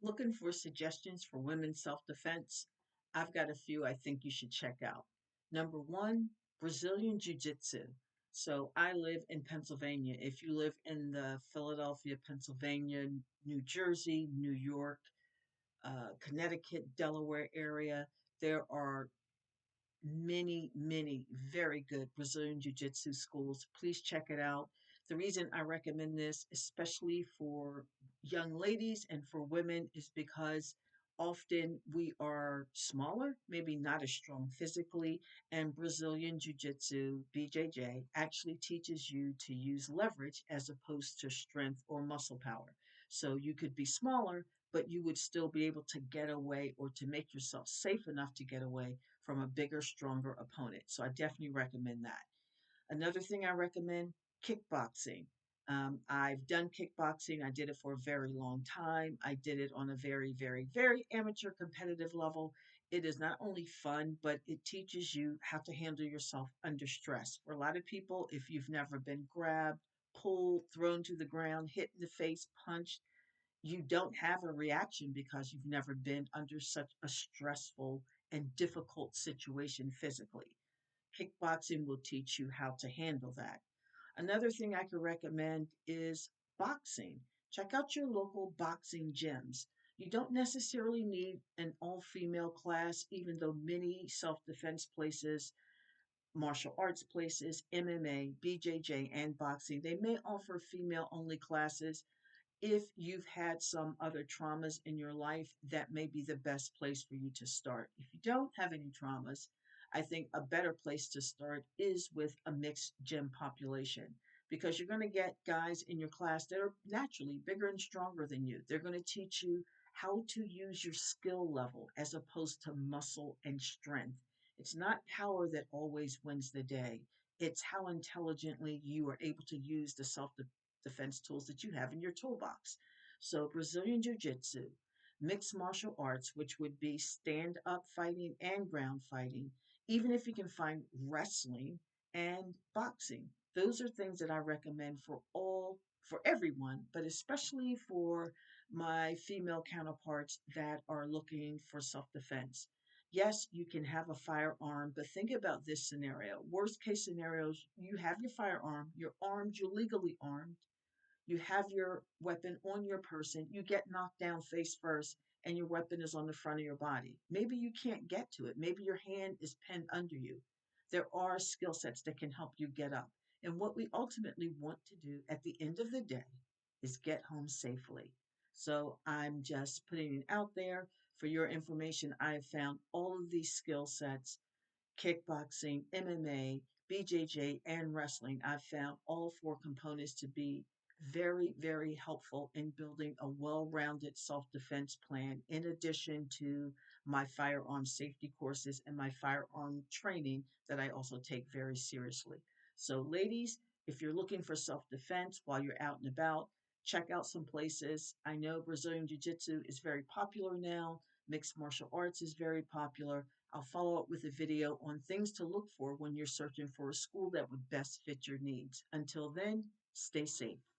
Looking for suggestions for women's self defense? I've got a few I think you should check out. Number one, Brazilian Jiu Jitsu. So I live in Pennsylvania. If you live in the Philadelphia, Pennsylvania, New Jersey, New York, Connecticut, Delaware area, there are many very good Brazilian Jiu Jitsu schools. Please check it out. The reason I recommend this, especially for young ladies and for women, is because often we are smaller, maybe not as strong physically, and Brazilian Jiu Jitsu, BJJ, actually teaches you to use leverage as opposed to strength or muscle power. So you could be smaller, but you would still be able to get away or to make yourself safe enough to get away from a bigger, stronger opponent. So I definitely recommend that. Another thing I recommend, kickboxing. I've done kickboxing. I did it for a very long time. I did it on a very amateur competitive level. It is not only fun, but it teaches you how to handle yourself under stress. For a lot of people, if you've never been grabbed, pulled, thrown to the ground, hit in the face, punched, you don't have a reaction because you've never been under such a stressful and difficult situation physically. Kickboxing will teach you how to handle that. Another thing I could recommend is boxing. Check out your local boxing gyms. You don't necessarily need an all female class, even though many self defense places, martial arts places, MMA, BJJ, and boxing, they may offer female only classes. If you've had some other traumas in your life, that may be the best place for you to start. If you don't have any traumas, I think a better place to start is with a mixed gym population because you're going to get guys in your class that are naturally bigger and stronger than you. They're going to teach you how to use your skill level as opposed to muscle and strength. It's not power that always wins the day. It's how intelligently you are able to use the self defense tools that you have in your toolbox. So, Brazilian Jiu Jitsu, mixed martial arts, which would be stand up fighting and ground fighting, even if you can find wrestling and boxing. Those are things that I recommend for everyone, but especially for my female counterparts that are looking for self defense. Yes, you can have a firearm, but think about this scenario. Worst case scenarios, you have your firearm, you're armed, you're legally armed, you have your weapon on your person, you get knocked down face first, and your weapon is on the front of your body. Maybe you can't get to it. Maybe your hand is pinned under you. There are skill sets that can help you get up. And what we ultimately want to do at the end of the day is get home safely. So I'm just putting it out there for your information. I have found all of these skill sets, kickboxing, MMA, BJJ, and wrestling. I've found all four components to be very helpful in building a well rounded self defense plan, in addition to my firearm safety courses and my firearm training that I also take very seriously. So, ladies, if you're looking for self defense while you're out and about, check out some places. I know Brazilian Jiu Jitsu is very popular now, mixed martial arts is very popular. I'll follow up with a video on things to look for when you're searching for a school that would best fit your needs. Until then, stay safe.